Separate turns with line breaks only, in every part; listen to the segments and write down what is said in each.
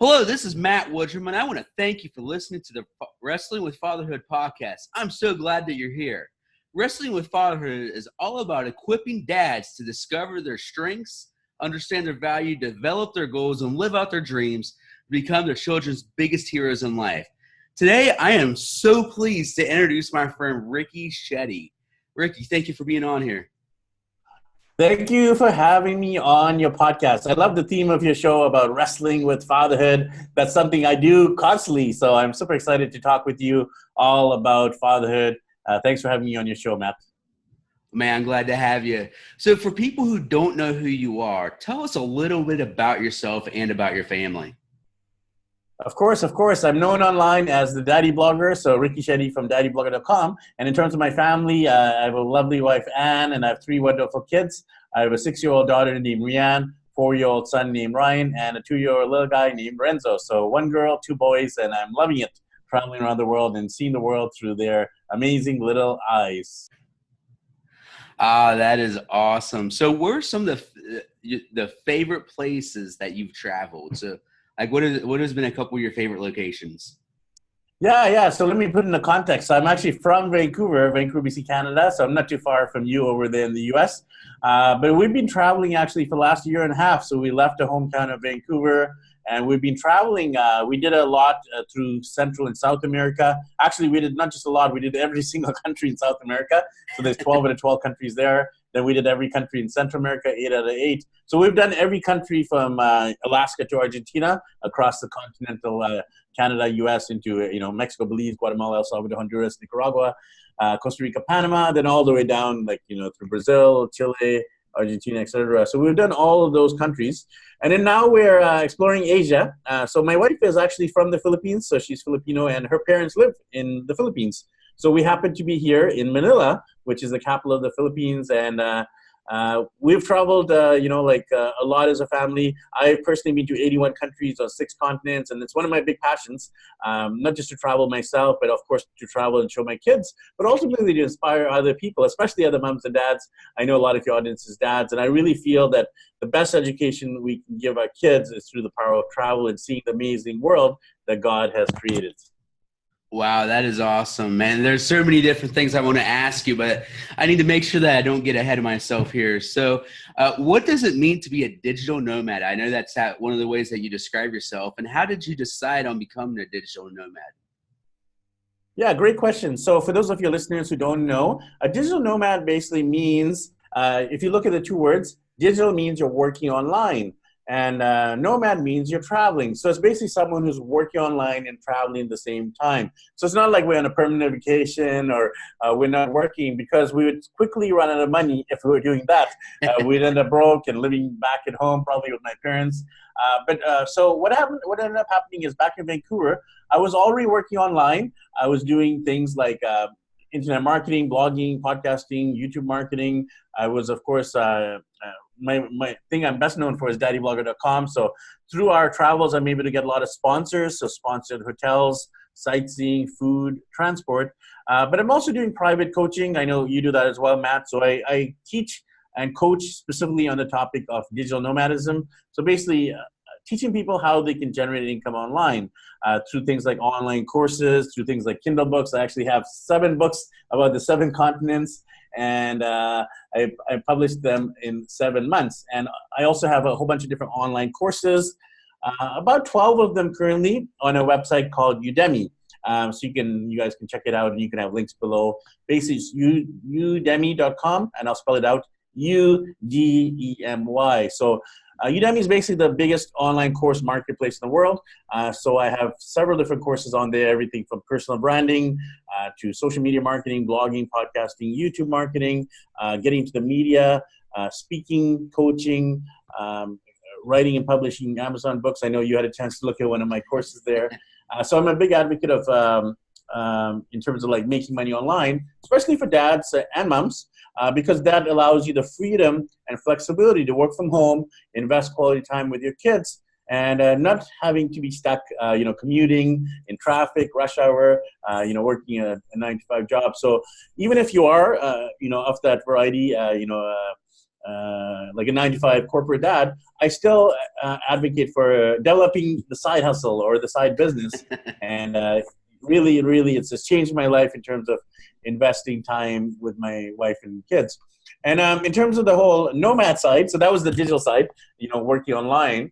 Hello, this is Matt Woodrum, and I want to thank you for listening to the Wrestling with Fatherhood podcast. I'm so glad that you're here. Wrestling with Fatherhood is all about equipping dads to discover their strengths, understand their value, develop their goals, and live out their dreams to become their children's biggest heroes in life. Today, I am so pleased to introduce my friend Ricky Shetty. Ricky, thank you for being on here.
Thank you for having me on your podcast. I love the theme of your show about wrestling with fatherhood. That's something I do constantly, so I'm super excited to talk with you all about fatherhood. Thanks for having me on your show, Matt.
Man, I'm glad to have you. So for people who don't know who you are, tell us a little bit about yourself and about your family.
Of course. I'm known online as the Daddy Blogger, so Ricky Shetty from daddyblogger.com. And in terms of my family, I have a lovely wife, Anne, and I have 3 wonderful kids. I have a 6-year-old daughter named Rianne, 4-year-old son named Ryan, and a 2-year-old little guy named Renzo. So 1 girl, 2 boys, and I'm loving it, traveling around the world and seeing the world through their amazing little eyes.
That is awesome. So where are some of the favorite places that you've traveled? So like what has been a couple of your favorite locations?
Yeah. So let me put in the context. So I'm actually from Vancouver, BC, Canada. So I'm not too far from you over there in the US. But we've been traveling actually for the last year and a half. So we left the hometown of Vancouver and we've been traveling. We did a lot through Central and South America. Actually, we did not just a lot. We did every single country in South America. So there's 12 out of 12 countries there. Then we did every country in Central America, 8 out of 8. So we've done every country from Alaska to Argentina, across the continental Canada, US, into Mexico, Belize, Guatemala, El Salvador, Honduras, Nicaragua, Costa Rica, Panama, then all the way down through Brazil, Chile, Argentina, etc. So we've done all of those countries. And then now we're exploring Asia. So my wife is actually from the Philippines, so she's Filipino, and her parents live in the Philippines. So we happen to be here in Manila, which is the capital of the Philippines, and we've traveled, a lot as a family. I've personally been to 81 countries on 6 continents, and it's one of my big passions, not just to travel myself, but of course to travel and show my kids, but ultimately to inspire other people, especially other moms and dads. I know a lot of your audience is dads, and I really feel that the best education we can give our kids is through the power of travel and seeing the amazing world that God has created.
Wow, that is awesome, man. There's so many different things I want to ask you, but I need to make sure that I don't get ahead of myself here. So what does it mean to be a digital nomad? I know that's one of the ways that you describe yourself. And how did you decide on becoming a digital nomad?
Yeah, great question. So for those of your listeners who don't know, a digital nomad basically means, if you look at the 2 words, digital means you're working online. And nomad means you're traveling. So it's basically someone who's working online and traveling at the same time. So it's not like we're on a permanent vacation or we're not working, because we would quickly run out of money if we were doing that. We'd end up broke and living back at home, probably with my parents. So what ended up happening is, back in Vancouver, I was already working online. I was doing things like internet marketing, blogging, podcasting, YouTube marketing. I was, of course, my thing I'm best known for is daddyblogger.com. So through our travels, I'm able to get a lot of sponsors. So sponsored hotels, sightseeing, food, transport. But I'm also doing private coaching. I know you do that as well, Matt. So I teach and coach specifically on the topic of digital nomadism. So basically teaching people how they can generate income online through things like online courses, through things like Kindle books. I actually have 7 books about the 7 continents. And I published them in 7 months. And I also have a whole bunch of different online courses, about 12 of them currently, on a website called Udemy. So you guys can check it out, and you can have links below. Basically, it's udemy.com, and I'll spell it out, Udemy. So Udemy is basically the biggest online course marketplace in the world. So I have several different courses on there, everything from personal branding to social media marketing, blogging, podcasting, YouTube marketing, getting into the media, speaking, coaching, writing and publishing Amazon books. I know you had a chance to look at one of my courses there. So I'm a big advocate of, in terms of making money online, especially for dads and moms. Because that allows you the freedom and flexibility to work from home, invest quality time with your kids, and not having to be stuck, commuting in traffic, rush hour, working a 9-to-5 job. So even if you are, of that variety, like a 9-to-5 corporate dad, I still advocate for developing the side hustle or the side business. And really, really, it's just changed my life in terms of investing time with my wife and kids. And in terms of the whole nomad side, so that was the digital side, working online.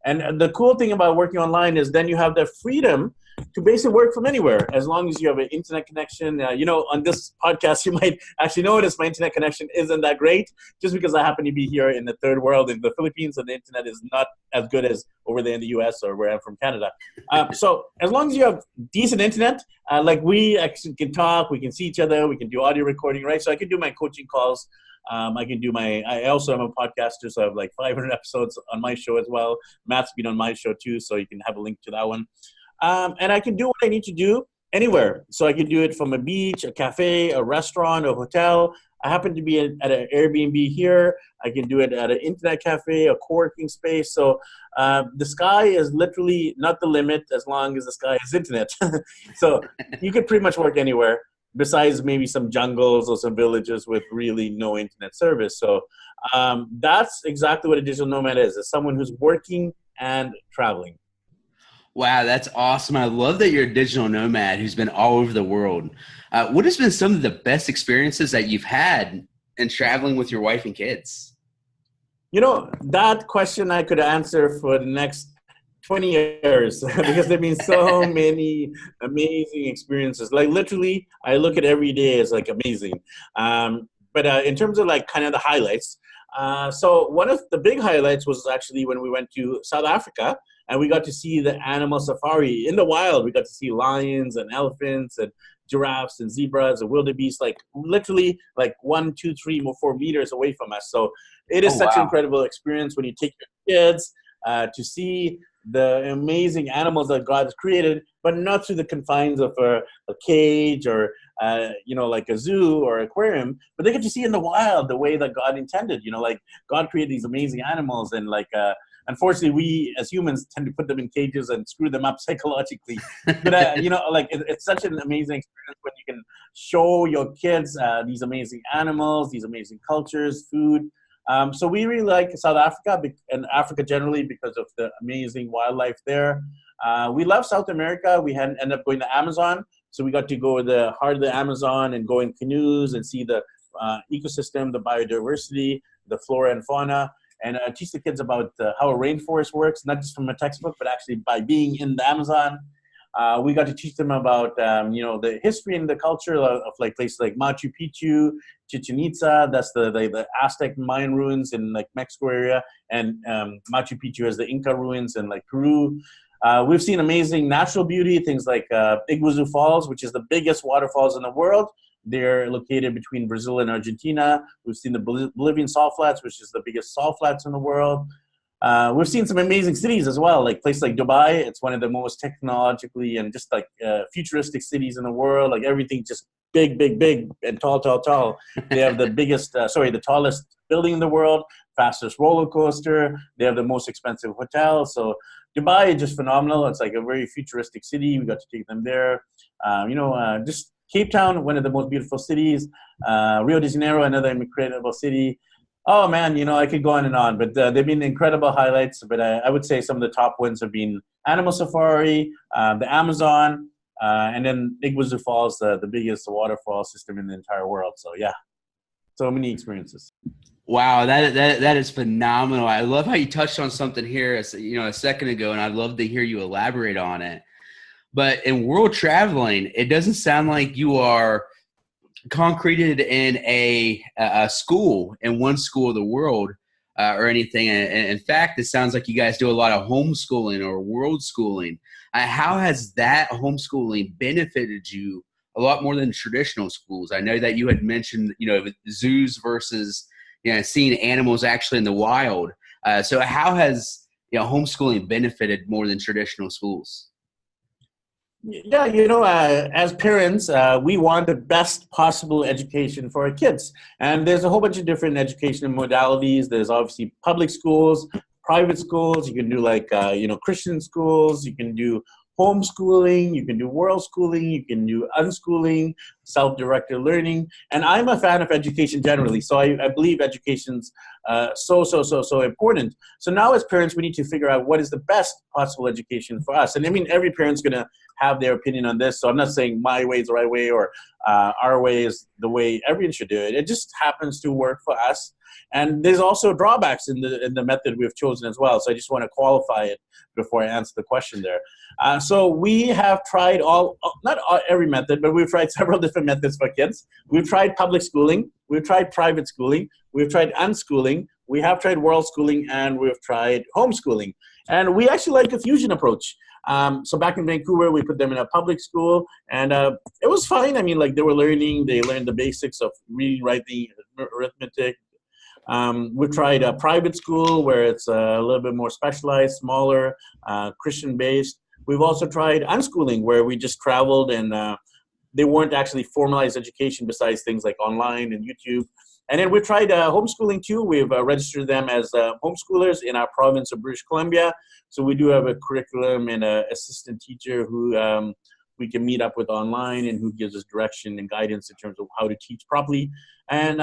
And the cool thing about working online is then you have the freedom to basically work from anywhere as long as you have an internet connection. On this podcast, you might actually notice my internet connection isn't that great just because I happen to be here in the third world in the Philippines, and the internet is not as good as over there in the US or where I'm from, Canada. So as long as you have decent internet, like we actually can talk, we can see each other, we can do audio recording, right? So I can do my coaching calls. I also am a podcaster, so I have like 500 episodes on my show as well. Matt's been on my show too, so you can have a link to that one. And I can do what I need to do anywhere. So I can do it from a beach, a cafe, a restaurant, a hotel. I happen to be at an Airbnb here. I can do it at an internet cafe, a co-working space. So the sky is literally not the limit as long as the sky is internet. So you could pretty much work anywhere, besides maybe some jungles or some villages with really no internet service. So that's exactly what a digital nomad is. It's someone who's working and traveling.
Wow, that's awesome. I love that you're a digital nomad who's been all over the world. What has been some of the best experiences that you've had in traveling with your wife and kids?
That question I could answer for the next 20 years because there have been so many amazing experiences. Like literally, I look at every day as like amazing. But in terms of like kind of the highlights, so one of the big highlights was actually when we went to South Africa and we got to see the animal safari in the wild. We got to see lions and elephants and giraffes and zebras and wildebeest, like literally like 1, 2, 3, or 4 meters away from us. So it is such an incredible experience when you take your kids to see the amazing animals that God has created, but not through the confines of a cage or, like a zoo or aquarium, but they get to see in the wild the way that God intended. Like God created these amazing animals, and unfortunately, we as humans tend to put them in cages and screw them up psychologically. But, it's such an amazing experience when you can show your kids these amazing animals, these amazing cultures, food. So we really like South Africa and Africa generally because of the amazing wildlife there. We love South America. We ended up going to Amazon. So we got to go to the heart of the Amazon and go in canoes and see the ecosystem, the biodiversity, the flora and fauna, and teach the kids about how a rainforest works, not just from a textbook, but actually by being in the Amazon. We got to teach them about, the history and the culture of like places like Machu Picchu, Chichen Itza. That's the Aztec Mayan ruins in like Mexico area, and Machu Picchu is the Inca ruins in like Peru. We've seen amazing natural beauty, things like Iguazu Falls, which is the biggest waterfalls in the world. They're located between Brazil and Argentina. We've seen the Bolivian salt flats, which is the biggest salt flats in the world. We've seen some amazing cities as well, like places like Dubai. It's one of the most technologically and just like futuristic cities in the world. Like everything just big, big, big and tall, tall, tall. They have the the tallest building in the world, fastest roller coaster. They have the most expensive hotel. So Dubai is just phenomenal. It's like a very futuristic city. We got to take them there. Just Cape Town, one of the most beautiful cities. Rio de Janeiro, another incredible city. Oh man, I could go on, but they've been incredible highlights. But I would say some of the top ones have been Animal Safari, the Amazon, and then Iguazu Falls, the biggest waterfall system in the entire world. So yeah, so many experiences.
Wow, that is phenomenal. I love how you touched on something here, a second ago, and I'd love to hear you elaborate on it. But in world traveling, it doesn't sound like you are concreted in a school, in one school of the world or anything. In fact, it sounds like you guys do a lot of homeschooling or world schooling. How has that homeschooling benefited you a lot more than traditional schools? I know that you had mentioned, zoos versus, seeing animals actually in the wild. So how has homeschooling benefited more than traditional schools?
Yeah, as parents, we want the best possible education for our kids. And there's a whole bunch of different education modalities. There's obviously public schools, private schools. You can do like, Christian schools. You can do homeschooling. You can do world schooling. You can do unschooling. self-directed learning. And I'm a fan of education generally. So I believe education's so important. So now as parents, we need to figure out what is the best possible education for us. And I mean, every parent's going to have their opinion on this. So I'm not saying my way is the right way or our way is the way everyone should do it. It just happens to work for us. And there's also drawbacks in the method we've chosen as well. So I just want to qualify it before I answer the question there. So we have tried not every method, but we've tried several different methods for kids. We've tried public schooling. We've tried private schooling. We've tried unschooling. We have tried world schooling, and we've tried homeschooling. And we actually like a fusion approach. So back in Vancouver, we put them in a public school, and it was fine. I mean, like they learned the basics of reading, writing, arithmetic. We've tried a private school where it's a little bit more specialized, smaller, Christian-based. We've also tried unschooling where we just traveled and they weren't actually formalized education besides things like online and YouTube. And then we've tried homeschooling too. We've registered them as homeschoolers in our province of British Columbia. So we do have a curriculum and an assistant teacher who we can meet up with online and who gives us direction and guidance in terms of how to teach properly. And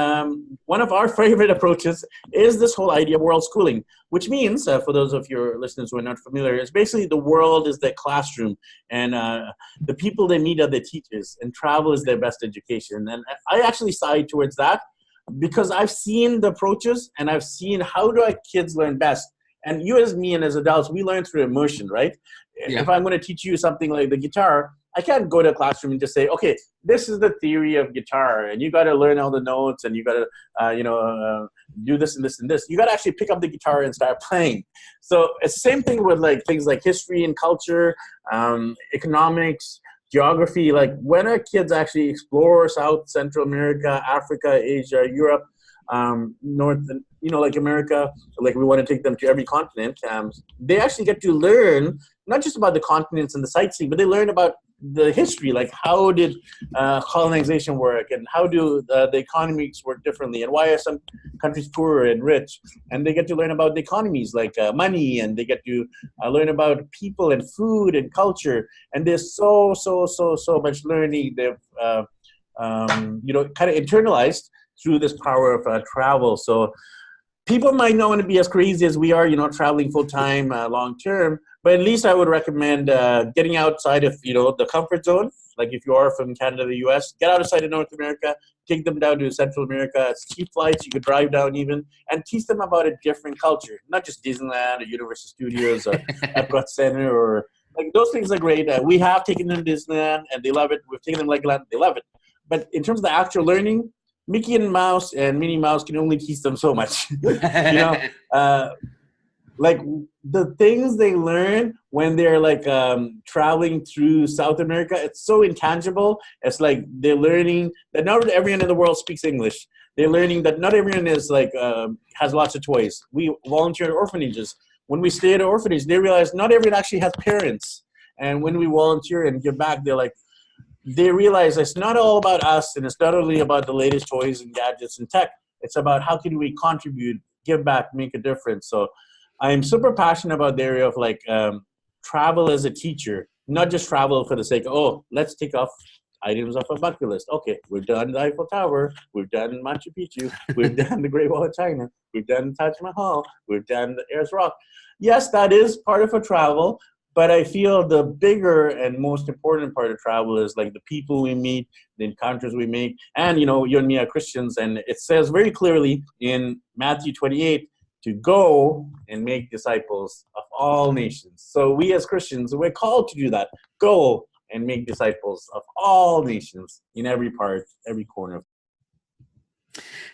one of our favorite approaches is this whole idea of world schooling, which means, for those of your listeners who are not familiar, it's basically the world is their classroom and the people they meet are their teachers and travel is their best education. And I actually side towards that because I've seen the approaches and I've seen how do our kids learn best. And you as me and as adults, we learn through immersion, right? Yeah. If I'm going to teach you something like the guitar, I can't go to a classroom and just say, okay, this is the theory of guitar, and you got to learn all the notes, and you got to, do this and this and this. You got to actually pick up the guitar and start playing. So it's the same thing with like things like history and culture, economics, geography. Like when our kids actually explore South, Central America, Africa, Asia, Europe, North, like America, like we want to take them to every continent. They actually get to learn not just about the continents and the sightseeing, but they learn about the history, like how did colonization work and how do the economies work differently and why are some countries poorer and rich, and they get to learn about the economies like money, and they get to learn about people and food and culture, and there's so much learning they've kind of internalized through this power of travel. So people might not want to be as crazy as we are, traveling full-time, long-term, but at least I would recommend getting outside of, the comfort zone. Like if you are from Canada, the US, get outside of North America, take them down to Central America. It's cheap flights, you could drive down even, and teach them about a different culture, not just Disneyland or Universal Studios or Epcot Center or like those things are great. We have taken them to Disneyland and they love it. We've taken them to Legoland, they love it. But in terms of the actual learning, Mickey and Mouse and Minnie Mouse can only teach them so much. Like the things they learn when they're like traveling through South America, it's so intangible. It's like they're learning that not everyone in the world speaks English. They're learning that not everyone is like has lots of toys. We volunteer at orphanages. When we stay at an orphanage, they realize not everyone actually has parents. And when we volunteer and give back, they realize it's not all about us, and it's not only about the latest toys and gadgets and tech. It's about how can we contribute, give back, make a difference. So I'm super passionate about the area of like travel as a teacher, not just travel for the sake of, let's take off items off a bucket list. Okay, we've done the Eiffel Tower, we've done Machu Picchu, we've done the Great Wall of China, we've done Taj Mahal, we've done the Ayers Rock. Yes, that is part of a travel, but I feel the bigger and most important part of travel is like the people we meet, the encounters we make. And, you and me are Christians, and it says very clearly in Matthew 28 to go and make disciples of all nations. So we as Christians, we're called to do that. Go and make disciples of all nations in every part, every corner.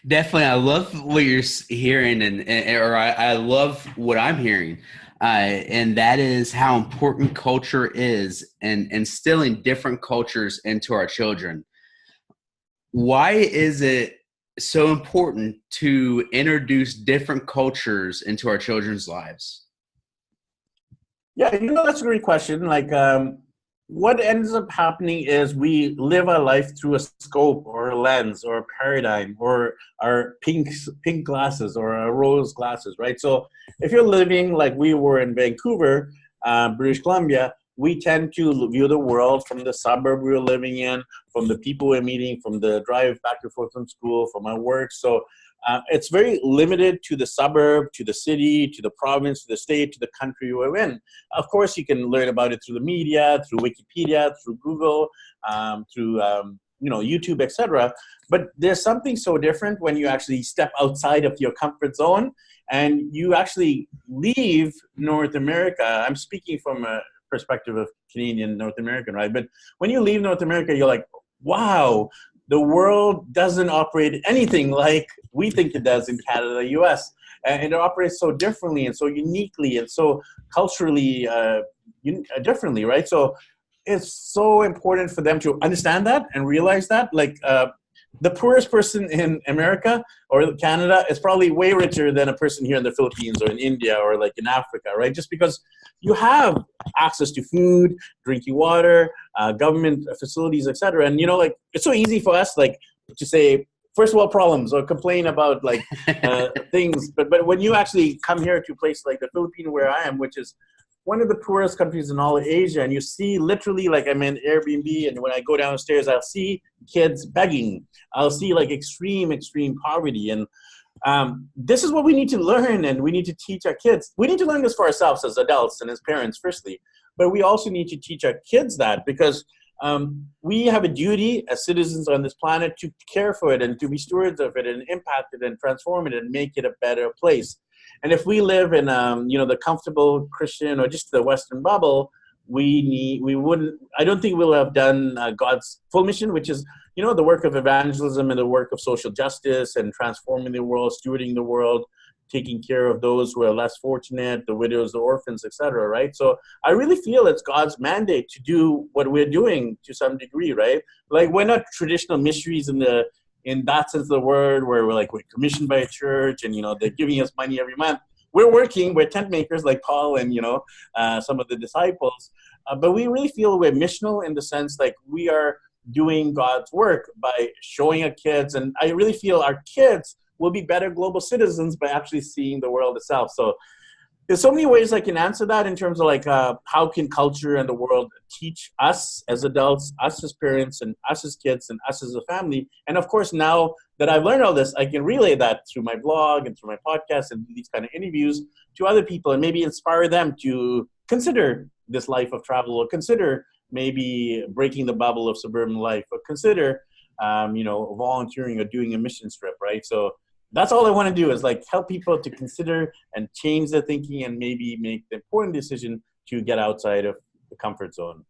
Definitely. I love what you're hearing, or I love what I'm hearing. And that is how important culture is and instilling different cultures into our children. Why is it so important to introduce different cultures into our children's lives?
Yeah, that's a great question. Like, what ends up happening is we live our life through a scope or a lens or a paradigm or our pink glasses or our rose glasses, right? So if you're living like we were in Vancouver, British Columbia, we tend to view the world from the suburb we're living in, from the people we're meeting, from the drive back and forth from school, from our work. So it's very limited to the suburb, to the city, to the province, to the state, to the country we're in. Of course, you can learn about it through the media, through Wikipedia, through Google, through YouTube, etc. But there's something so different when you actually step outside of your comfort zone and you actually leave North America. I'm speaking from a perspective of Canadian North American, right? But when you leave North America, you're like, wow, the world doesn't operate anything like we think it does in Canada, US. And it operates so differently and so uniquely and so culturally differently, right? So it's so important for them to understand that and realize that. Like the poorest person in America or Canada is probably way richer than a person here in the Philippines or in India or like in Africa, right? Just because you have access to food, drinking water, government facilities, etc. And like it's so easy for us like to say first world problems or complain about like things, but when you actually come here to a place like the Philippines where I am, which is one of the poorest countries in all of Asia, and you see literally like I'm in Airbnb, and when I go downstairs, I'll see kids begging. I'll see like extreme poverty, and this is what we need to learn, and we need to teach our kids. We need to learn this for ourselves as adults and as parents, firstly, but we also need to teach our kids that because we have a duty as citizens on this planet to care for it and to be stewards of it and impact it and transform it and make it a better place. And if we live in, the comfortable Christian or just the Western bubble, I don't think we'll have done God's full mission, which is, the work of evangelism and the work of social justice and transforming the world, stewarding the world, taking care of those who are less fortunate, the widows, the orphans, etc. Right? So I really feel it's God's mandate to do what we're doing to some degree, right? Like we're not traditional missionaries in that sense of the word, where we're commissioned by a church and, they're giving us money every month. We're tent makers like Paul and, some of the disciples. But we really feel we're missional in the sense like we are doing God's work by showing our kids. And I really feel our kids will be better global citizens by actually seeing the world itself. So there's so many ways I can answer that in terms of how can culture and the world teach us as adults, us as parents, and us as kids, and us as a family. And of course, now that I've learned all this, I can relay that through my blog and through my podcast and these kind of interviews to other people and maybe inspire them to consider this life of travel or consider maybe breaking the bubble of suburban life or consider, volunteering or doing a mission trip, right? So that's all I want to do is help people to consider and change their thinking and maybe make the important decision to get outside of the comfort zone.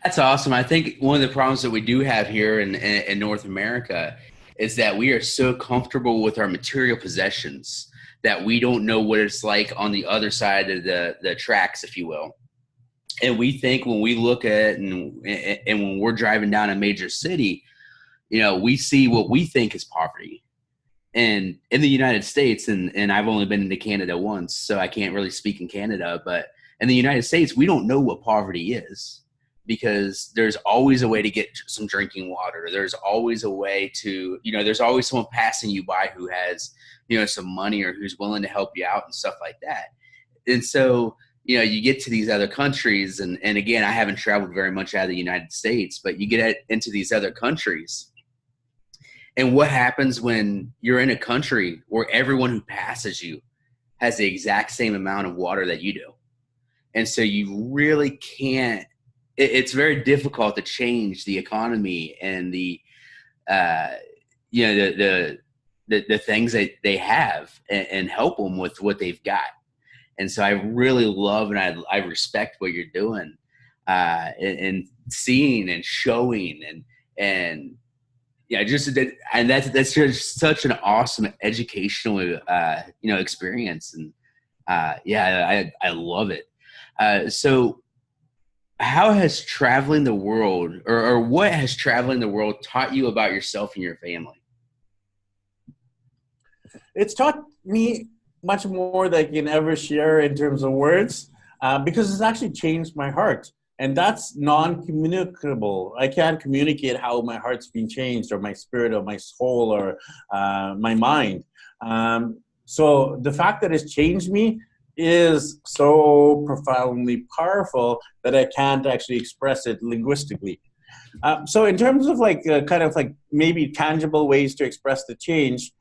That's awesome. I think one of the problems that we do have here in North America is that we are so comfortable with our material possessions that we don't know what it's like on the other side of the tracks, if you will. And we think when we look at and when we're driving down a major city, we see what we think is poverty. And in the United States, and I've only been to Canada once, so I can't really speak in Canada, but in the United States, we don't know what poverty is because there's always a way to get some drinking water. There's always a way to, there's always someone passing you by who has, some money or who's willing to help you out and stuff like that. And so, you get to these other countries, and again, I haven't traveled very much out of the United States, but you get into these other countries. And what happens when you're in a country where everyone who passes you has the exact same amount of water that you do? And so you really can't, it's very difficult to change the economy and the things that they have and help them with what they've got. And so I really love and I respect what you're doing and seeing and showing and yeah, and that's just such an awesome educational, experience. And I love it. So how has traveling the world or what has traveling the world taught you about yourself and your family?
It's taught me much more than I can ever share in terms of words because it's actually changed my heart. And that's non-communicable. I can't communicate how my heart's been changed or my spirit or my soul or my mind. So the fact that it's changed me is so profoundly powerful that I can't actually express it linguistically. So in terms of like kind of like maybe tangible ways to express the change,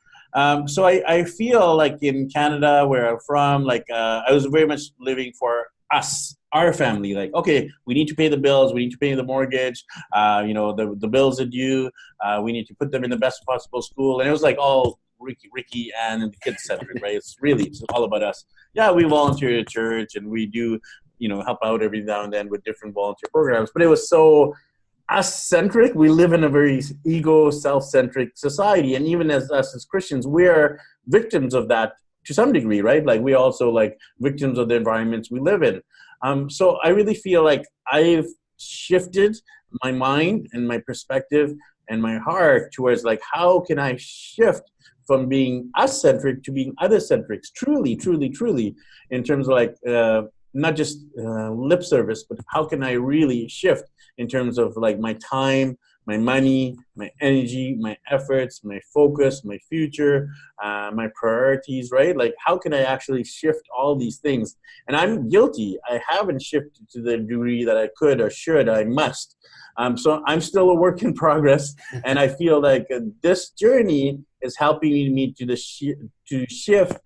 so I feel like in Canada where I'm from, like I was very much living for us, our family. Like, okay, we need to pay the bills, we need to pay the mortgage, the bills are due, we need to put them in the best possible school. And it was like all Ricky and the kids centered, right? It's all about us. Yeah, we volunteer at church and we do, help out every now and then with different volunteer programs. But it was so us-centric. We live in a very ego, self-centric society, and even as us as Christians, we're victims of that to some degree, right? Like we also like victims of the environments we live in. So I really feel like I've shifted my mind and my perspective and my heart towards like how can I shift from being us-centric to being other-centric, truly, truly, truly, in terms of like not just lip service, but how can I really shift in terms of like my time, my money, my energy, my efforts, my focus, my future, my priorities, right? Like how can I actually shift all these things? And I'm guilty. I haven't shifted to the degree that I could or should, I must. So I'm still a work in progress. And I feel like this journey is helping me to shift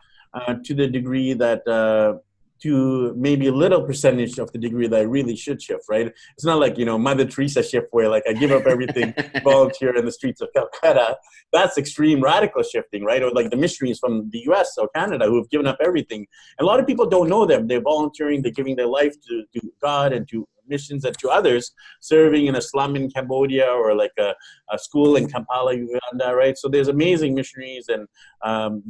to the degree that to maybe a little percentage of the degree that I really should shift, right? It's not like, Mother Teresa shift where like I give up everything, volunteer in the streets of Calcutta. That's extreme radical shifting, right? Or like the missionaries from the US or Canada who have given up everything. And a lot of people don't know them. They're volunteering, they're giving their life to God and to missions and to others, serving in a slum in Cambodia or like a school in Kampala, Uganda, right? So there's amazing missionaries and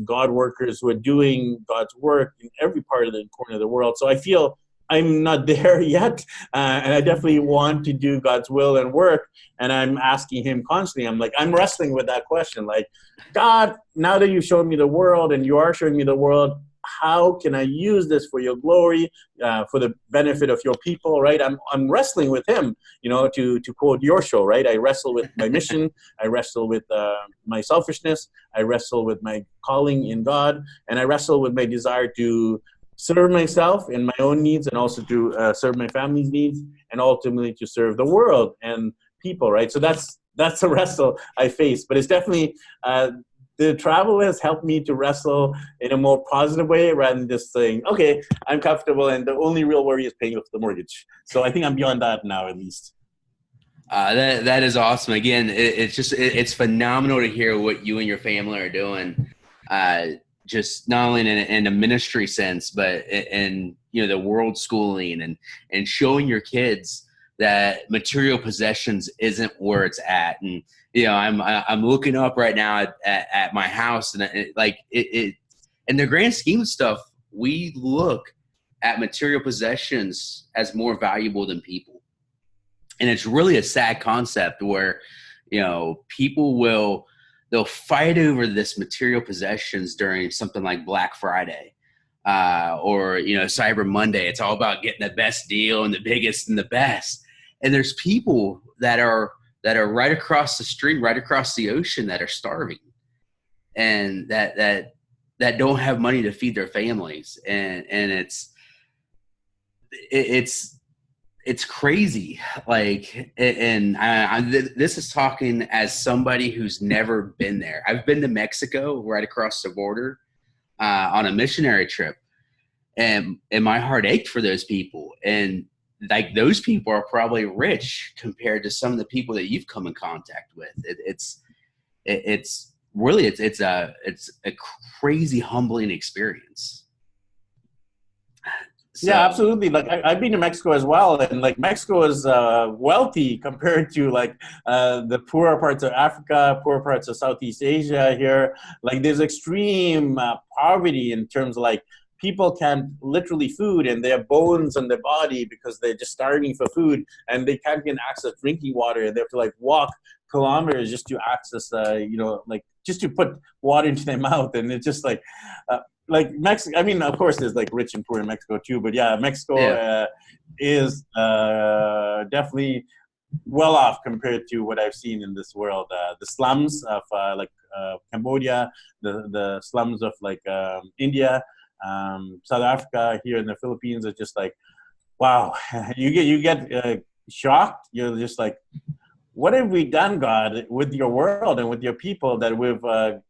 God workers who are doing God's work in every part of the corner of the world. So I feel I'm not there yet, and I definitely want to do God's will and work, and I'm asking him constantly. I'm wrestling with that question, like, God, now that you've shown me the world and you are showing me the world, how can I use this for your glory, for the benefit of your people, right? I'm wrestling with him, to quote your show, right? I wrestle with my mission. I wrestle with my selfishness. I wrestle with my calling in God. And I wrestle with my desire to serve myself and my own needs and also to serve my family's needs and ultimately to serve the world and people, right? So that's a wrestle I face. But it's definitely... the travel has helped me to wrestle in a more positive way rather than just saying, okay, I'm comfortable and the only real worry is paying off the mortgage. So I think I'm beyond that now, at least.
That is awesome. Again, it's phenomenal to hear what you and your family are doing, just not only in a ministry sense, but in the world schooling and showing your kids that material possessions isn't where it's at. And I'm looking up right now at my house, and it in the grand scheme of stuff, we look at material possessions as more valuable than people. And it's really a sad concept where, people they'll fight over this material possessions during something like Black Friday, or, Cyber Monday. It's all about getting the best deal and the biggest and the best. And there's people that are right across the street, right across the ocean that are starving and that don't have money to feed their families. And it's crazy. Like, and this is talking as somebody who's never been there. I've been to Mexico right across the border on a missionary trip, and my heart ached for those people. And like, those people are probably rich compared to some of the people that you've come in contact with. It's really a crazy humbling experience. So,
yeah, absolutely. Like I've been to Mexico as well, and like Mexico is wealthy compared to like the poorer parts of Africa, poorer parts of Southeast Asia here. Like there's extreme poverty in terms of like people can't literally food and they have bones on their body because they're just starving for food and they can't get access to drinking water. They have to like walk kilometers just to access, like just to put water into their mouth. And it's just like Mexico, I mean, of course there's like rich and poor in Mexico too, but yeah, Mexico is definitely well off compared to what I've seen in this world. The slums of Cambodia, the slums of India, South Africa, here in the Philippines, are just like, wow. You get shocked. You're just like, what have we done, God, with your world and with your people, that we've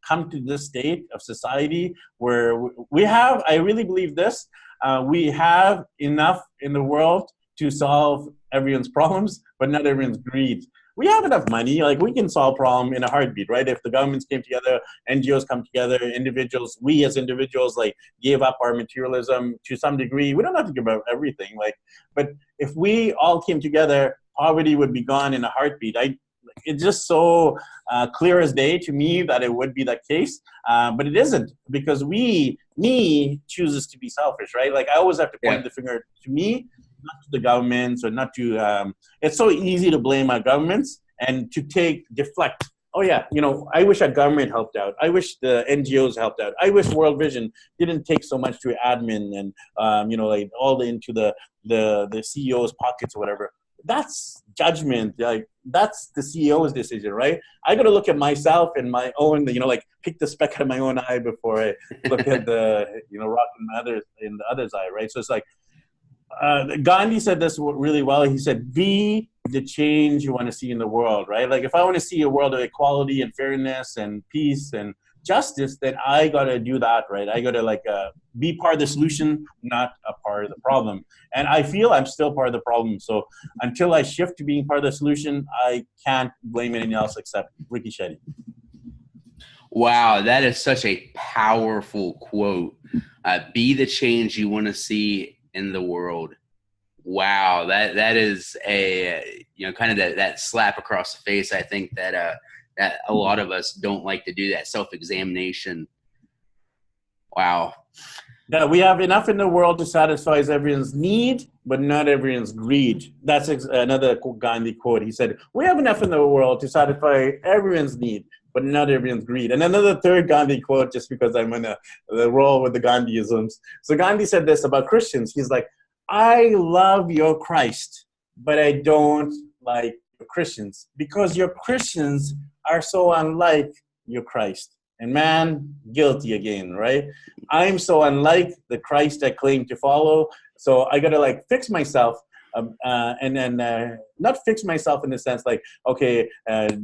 come to this state of society where we have, I really believe this, we have enough in the world to solve everyone's problems, but not everyone's greed. We have enough money, like we can solve problem in a heartbeat, right? If the governments came together, NGOs come together, individuals, we as individuals, like, gave up our materialism to some degree. We don't have to give up everything, like, but if we all came together, poverty would be gone in a heartbeat. It's just so clear as day to me that it would be that case, but it isn't, because me chooses to be selfish, right? Like, I always have to point the finger to me, not to the governments, or not to, it's so easy to blame our governments and to deflect. Oh yeah, I wish our government helped out. I wish the NGOs helped out. I wish World Vision didn't take so much to admin and, like, all into the CEO's pockets or whatever. That's judgment. Like, that's the CEO's decision, right? I got to look at myself and my own, like, pick the speck out of my own eye before I look at the, rock in the other's eye, right? So it's like, Gandhi said this really well. He said, be the change you want to see in the world, right? Like, if I want to see a world of equality and fairness and peace and justice, then I got to do that, right? I got to, be part of the solution, not a part of the problem. And I feel I'm still part of the problem. So until I shift to being part of the solution, I can't blame anyone else except Ricky Shetty.
Wow, that is such a powerful quote. Be the change you want to see in the world. Wow, that is a kind of that slap across the face. I think that that a lot of us don't like to do that self-examination. Wow.
Yeah, we have enough in the world to satisfy everyone's need, but not everyone's greed. That's another Gandhi quote. He said, we have enough in the world to satisfy everyone's need, but not everyone's greed. And another third Gandhi quote, just because I'm in the roll with the Gandhiisms. So Gandhi said this about Christians. He's like, I love your Christ, but I don't like your Christians, because your Christians are so unlike your Christ. And man, guilty again, right? I'm so unlike the Christ I claim to follow. So I got to fix myself. And then not fix myself in the sense okay,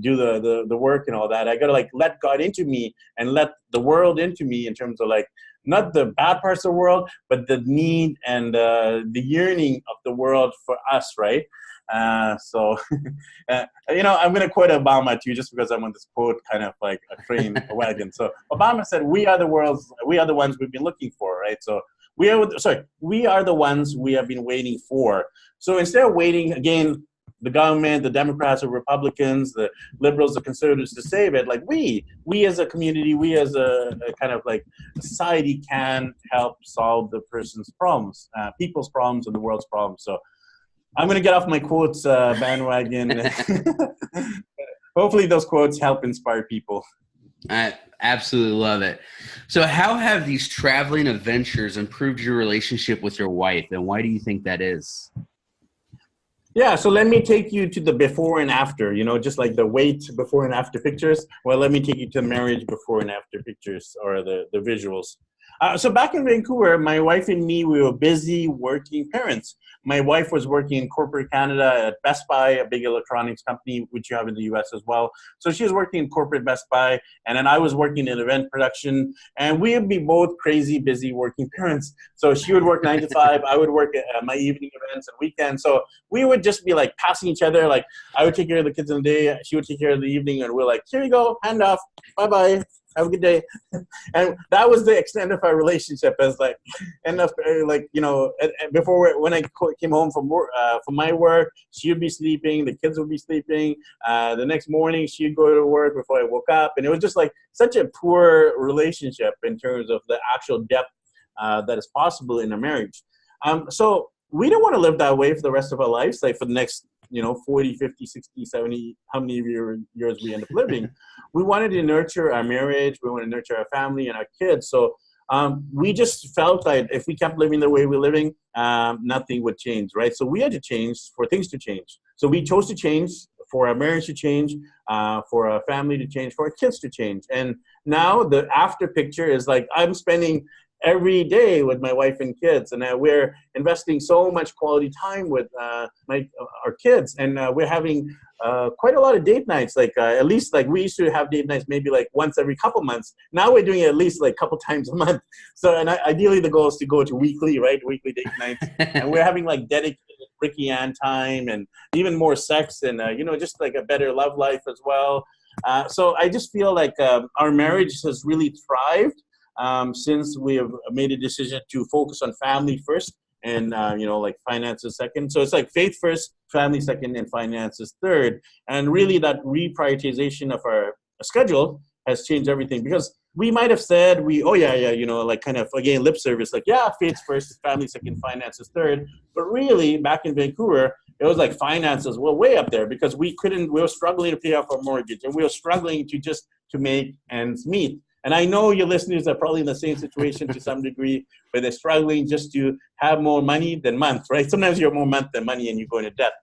do the work and all that. I got to let God into me and let the world into me, in terms of not the bad parts of the world, but the need and the yearning of the world for us, right? So, I'm going to quote Obama too, just because I want this quote kind of like a train, a wagon. So Obama said, we are the ones we've been looking for, right? So we are the ones we have been waiting for. So instead of waiting, again, the government, the Democrats or Republicans, the liberals, the conservatives to save it, we as a community, we as a kind of society can help solve the person's problems, people's problems and the world's problems. So I'm going to get off my quotes bandwagon. Hopefully those quotes help inspire people.
I absolutely love it. So how have these traveling adventures improved your relationship with your wife, and why do you think that is?
Yeah, so let me take you to the before and after, just like the wait before and after pictures. Well, let me take you to marriage before and after pictures, or the visuals. So back in Vancouver, my wife and me, we were busy working parents. My wife was working in corporate Canada at Best Buy, a big electronics company, which you have in the US as well. So she was working in corporate Best Buy, and then I was working in event production, and we would be both crazy busy working parents. So she would work 9 to 5, I would work at my evening events and weekends. So we would just be passing each other. I would take care of the kids in the day, she would take care of the evening, and we're like, here you go, hand off, bye-bye. Have a good day. And that was the extent of our relationship, as before, when I came home from work, from my work, she would be sleeping, the kids would be sleeping. The next morning she'd go to work before I woke up. And it was just such a poor relationship in terms of the actual depth that is possible in a marriage. So we don't want to live that way for the rest of our lives, for the next 40, 50, 60, 70, how many years we end up living. We wanted to nurture our marriage. We want to nurture our family and our kids. So we just felt like if we kept living the way we're living, nothing would change, right? So we had to change for things to change. So we chose to change, for our marriage to change, for our family to change, for our kids to change. And now the after picture is I'm spending every day with my wife and kids, and we're investing so much quality time with our kids, and we're having quite a lot of date nights. Like at least like we used to have date nights maybe like once every couple months. Now we're doing it at least like a couple times a month. So and ideally the goal is to go to weekly date nights, and we're having like dedicated Ricky Ann time and even more sex and just like a better love life as well. So I just feel like our marriage has really thrived since we have made a decision to focus on family first and like finances second. So it's like faith first, family second, and finances third. And really that reprioritization of our schedule has changed everything, because we might have said like kind of again lip service, like faith first, family second, finances third. But really back in Vancouver, it was like finances were way up there, because we were struggling to pay off our mortgage, and we were struggling to make ends meet. And I know your listeners are probably in the same situation to some degree, where they're struggling just to have more money than month, right? Sometimes you have more month than money and you go into debt.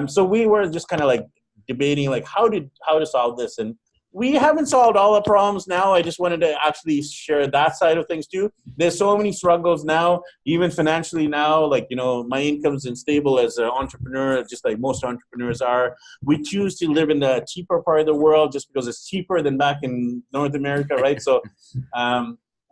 So we were just kind of like debating like how to solve this. And we haven't solved all the problems now. I just wanted to actually share that side of things too. There's so many struggles now, even financially now, like, my income's unstable as an entrepreneur, just like most entrepreneurs are. We choose to live in the cheaper part of the world just because it's cheaper than back in North America, right? So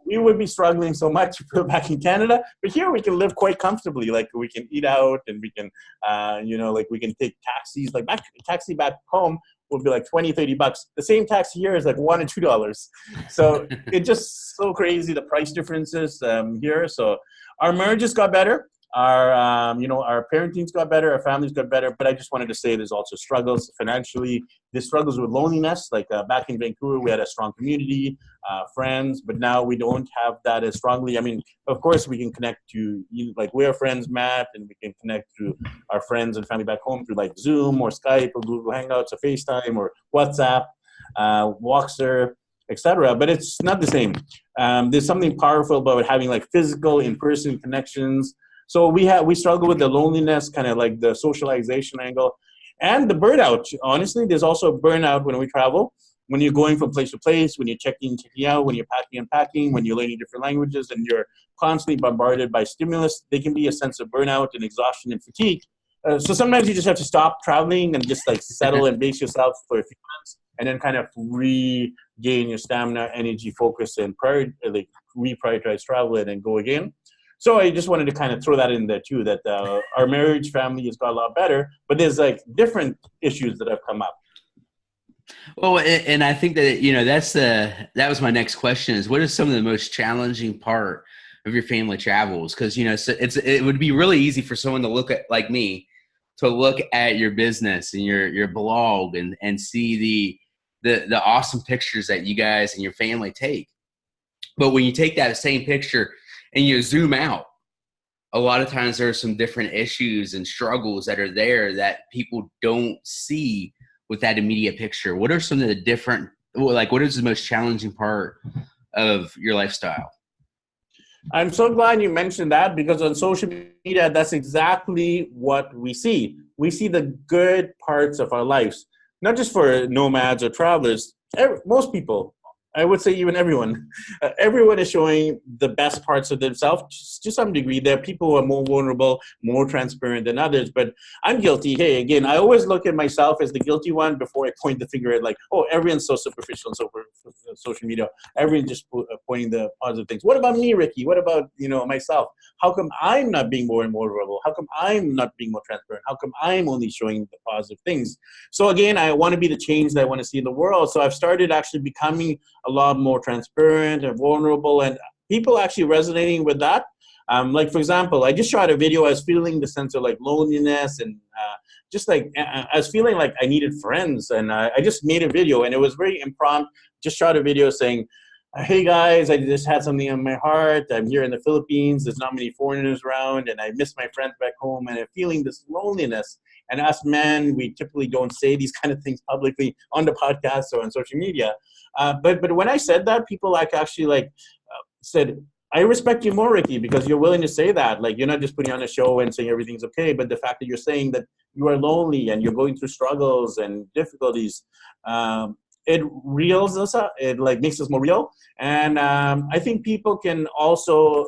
we would be struggling so much back in Canada, but here we can live quite comfortably. Like we can eat out and we can, like we can take taxis, like taxi back home would be like $20-$30. The same taxi here is like $1 or $2. So it's just so crazy, the price differences here. So our marriages got better. Our parenting's got better, our families got better, but I just wanted to say there's also struggles financially. There's struggles with loneliness. Like back in Vancouver, we had a strong community, friends, but now we don't have that as strongly. I mean, of course, we can connect to, like we're friends, Matt, and we can connect to our friends and family back home through like Zoom or Skype or Google Hangouts or FaceTime or WhatsApp, Voxer, etc. But it's not the same. There's something powerful about having like physical, in-person connections. So we struggle with the loneliness, kind of like the socialization angle, and the burnout. Honestly, there's also burnout when we travel, when you're going from place to place, when you're checking out, when you're packing and packing, when you're learning different languages, and you're constantly bombarded by stimulus. There can be a sense of burnout and exhaustion and fatigue. So sometimes you just have to stop traveling and just like settle and base yourself for a few months, and then kind of regain your stamina, energy, focus, and reprioritize travel and then go again. So I just wanted to kind of throw that in there too, that our marriage family has got a lot better, but there's like different issues that have come up.
Well, and I think that, that was my next question is, what is some of the most challenging part of your family travels? Because, it would be really easy for someone to look at, like me, to look at your business and your blog and see the awesome pictures that you guys and your family take. But when you take that same picture and you zoom out, a lot of times there are some different issues and struggles that are there that people don't see with that immediate picture. What are some of the different, like what is the most challenging part of your lifestyle?
I'm so glad you mentioned that, because on social media, that's exactly what we see. We see the good parts of our lives, not just for nomads or travelers. Most people, I would say even everyone. Everyone is showing the best parts of themselves to some degree. There are people who are more vulnerable, more transparent than others, but I'm guilty. Hey, again, I always look at myself as the guilty one before I point the finger at like, oh, everyone's so superficial on social media. Everyone's just pointing the positive things. What about me, Ricky? What about, myself? How come I'm not being more vulnerable? How come I'm not being more transparent? How come I'm only showing the positive things? So again, I want to be the change that I want to see in the world. So I've started actually becoming a lot more transparent and vulnerable, and people actually resonating with that. Like, for example, I just shot a video. I was feeling the sense of like loneliness and just like I was feeling like I needed friends, and I just made a video, and it was very impromptu. Just shot a video saying, hey guys, I just had something on my heart. I'm here in the Philippines. There's not many foreigners around, and I miss my friends back home, and I'm feeling this loneliness. And us men, we typically don't say these kind of things publicly on the podcast or on social media. But when I said that, people actually said, I respect you more, Ricky, because you're willing to say that. Like, you're not just putting on a show and saying everything's okay, but the fact that you're saying that you are lonely and you're going through struggles and difficulties, it reals us up. It like makes us more real. And I think people can also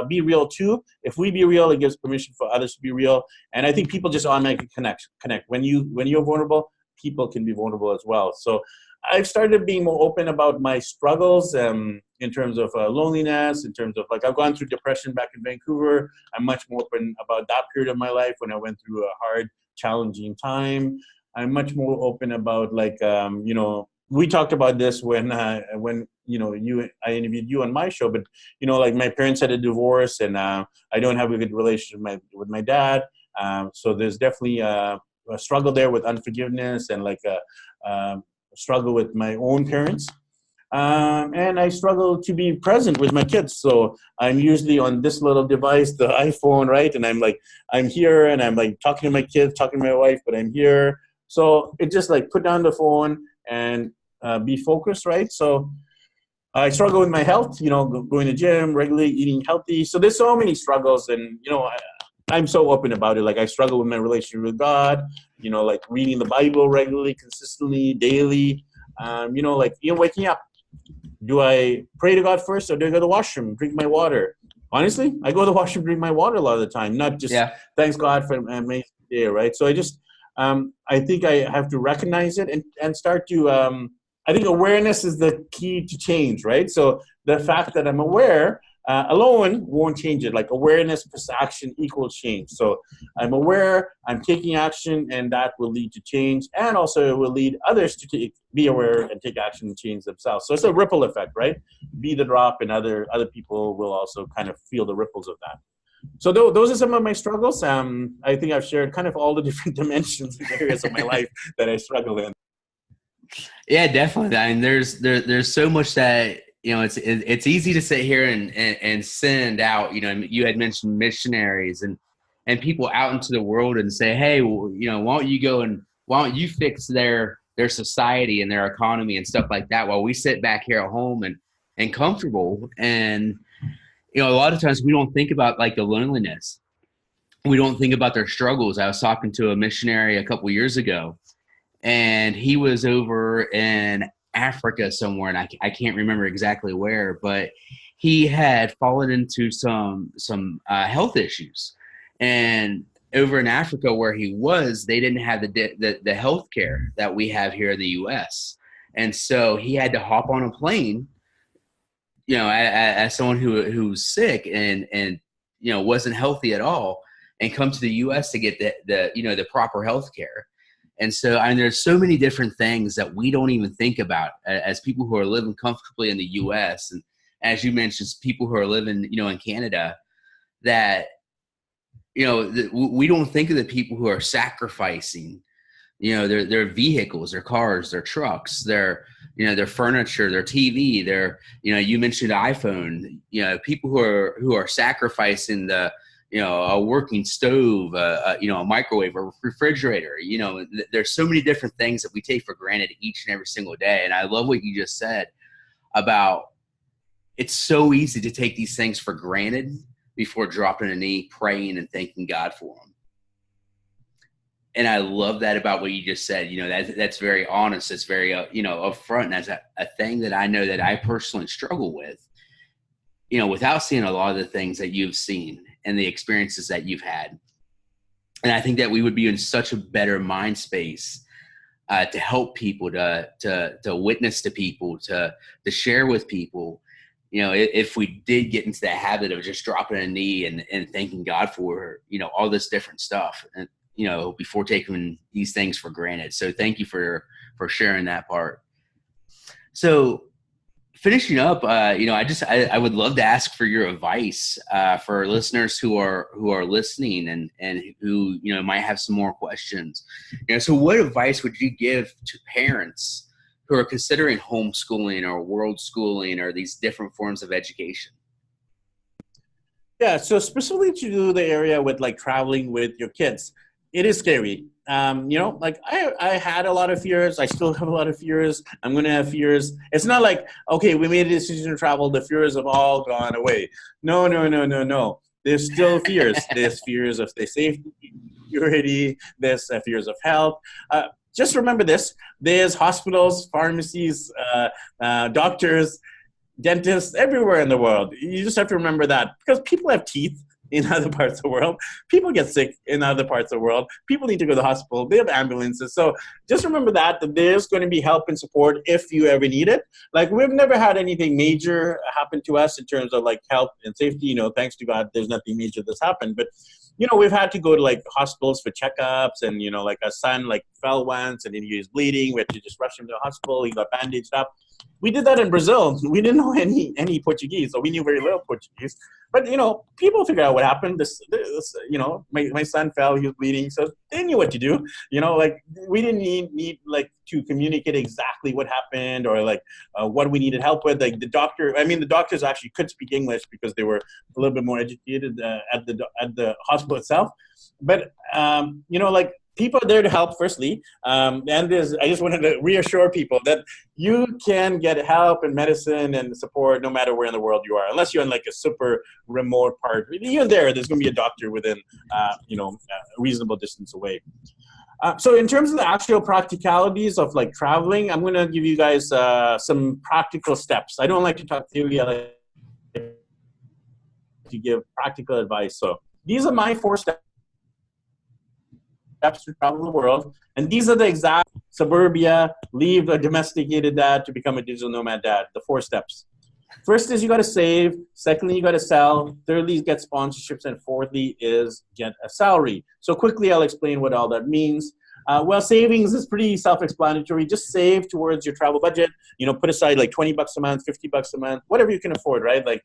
be real too. If we be real, it gives permission for others to be real. And I think people just automatically connect. When you're vulnerable, people can be vulnerable as well. So I've started being more open about my struggles in terms of loneliness, in terms of like I've gone through depression back in Vancouver. I'm much more open about that period of my life when I went through a hard, challenging time. I'm much more open about like, we talked about this when I interviewed you on my show, but like my parents had a divorce and I don't have a good relationship with my dad. So there's definitely a struggle there with unforgiveness and like a struggle with my own parents. And I struggle to be present with my kids. So I'm usually on this little device, the iPhone, right? And I'm here and I'm like talking to my kids, talking to my wife, but I'm here. So it just like put down the phone and be focused, right? So I struggle with my health, going to gym regularly, eating healthy. So there's so many struggles and, I'm so open about it. Like I struggle with my relationship with God, like reading the Bible regularly, consistently, daily, waking up. Do I pray to God first or do I go to the washroom, drink my water? Honestly, I go to the washroom, drink my water a lot of the time, not just thanks God for an amazing day, right? So I think I have to recognize it and start to, I think awareness is the key to change, right? So the fact that I'm aware alone won't change it. Like awareness plus action equals change. So I'm aware, I'm taking action, and that will lead to change. And also it will lead others to be aware and take action and change themselves. So it's a ripple effect, right? Be the drop and other people will also kind of feel the ripples of that. So those are some of my struggles. I think I've shared kind of all the different dimensions and areas of my life that I struggle in.
Yeah, definitely. I mean, there's so much that, it's easy to sit here and send out, you had mentioned missionaries and people out into the world and say, hey, well, why don't you go and why don't you fix their society and their economy and stuff like that while we sit back here at home and comfortable. And, a lot of times we don't think about like the loneliness. We don't think about their struggles. I was talking to a missionary a couple years ago, and he was over in Africa somewhere, and I can't remember exactly where, but he had fallen into some health issues. And over in Africa where he was, they didn't have the health care that we have here in the U.S. And so he had to hop on a plane, as someone who's sick and wasn't healthy at all, and come to the U.S. to get the proper health care. And so, there's so many different things that we don't even think about as people who are living comfortably in the U.S. And as you mentioned, people who are living, in Canada, that, we don't think of the people who are sacrificing, their vehicles, their cars, their trucks, their furniture, their TV, you mentioned iPhone, people who are sacrificing a working stove, a microwave, or refrigerator. There's so many different things that we take for granted each and every single day. And I love what you just said about it's so easy to take these things for granted before dropping a knee, praying and thanking God for them. And I love that about what you just said. That's very honest. It's very, upfront. And that's a thing that I know that I personally struggle with, without seeing a lot of the things that you've seen and the experiences that you've had. And I think that we would be in such a better mind space to help people, to witness to people, to share with people, if we did get into that habit of just dropping a knee and thanking God for, all this different stuff, and, before taking these things for granted. So thank you for sharing that part. So finishing up, I would love to ask for your advice for listeners who are listening and who might have some more questions. So what advice would you give to parents who are considering homeschooling or world schooling or these different forms of education?
Yeah, so specifically to do the area with like traveling with your kids, it is scary. Like I had a lot of fears. I still have a lot of fears. I'm going to have fears. It's not like, okay, we made a decision to travel. The fears have all gone away. No. There's still fears. There's fears of the safety, security. There's fears of health. just remember this. There's hospitals, pharmacies, doctors, dentists everywhere in the world. You just have to remember that because people have teeth in other parts of the world. People get sick in other parts of the world. People need to go to the hospital. They have ambulances. So just remember that there's going to be help and support if you ever need it. Like, we've never had anything major happen to us in terms of like health and safety. You know, thanks to God, there's nothing major that's happened. But, you know, we've had to go to like hospitals for checkups, and, you know, like our son like fell once and then he was bleeding. We had to just rush him to the hospital. He got bandaged up. We did that in Brazil. We didn't know any Portuguese, so we knew very little Portuguese. But, you know, people figure out what happened. This you know, my son fell, he was bleeding, so they knew what to do. You know, like, we didn't need like to communicate exactly what happened or like what we needed help with. Like the doctors actually could speak English because they were a little bit more educated at the hospital itself. But you know, like, people are there to help, firstly. And I just wanted to reassure people that you can get help and medicine and support no matter where in the world you are, unless you're in like a super remote part. Even there's going to be a doctor within, you know, a reasonable distance away. So in terms of the actual practicalities of like traveling, I'm going to give you guys some practical steps. I don't like to talk theory. I like to give practical advice. So these are my 4 steps to travel the world, and these are the exact suburbia, leave a domesticated dad to become a digital nomad dad. The 4 steps. First is you got to save. Secondly, you got to sell. Thirdly, get sponsorships, and fourthly is get a salary. So quickly, I'll explain what all that means. Well, savings is pretty self-explanatory. Just save towards your travel budget. You know, put aside like $20 a month, $50 a month, whatever you can afford, right? Like,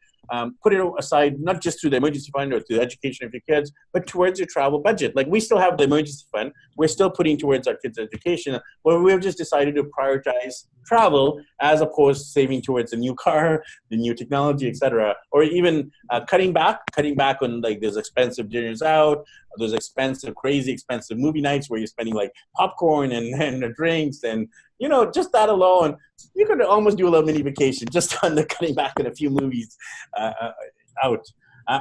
put it aside, not just through the emergency fund or through the education of your kids, but towards your travel budget. Like, we still have the emergency fund. We're still putting towards our kids' education, but we've just decided to prioritize travel as opposed to saving towards a new car, the new technology, etc. Or even cutting back on like those expensive dinners out, those expensive, crazy expensive movie nights where you're spending like popcorn and drinks, and, you know, just that alone, you could almost do a little mini vacation just on the cutting back on a few movies out.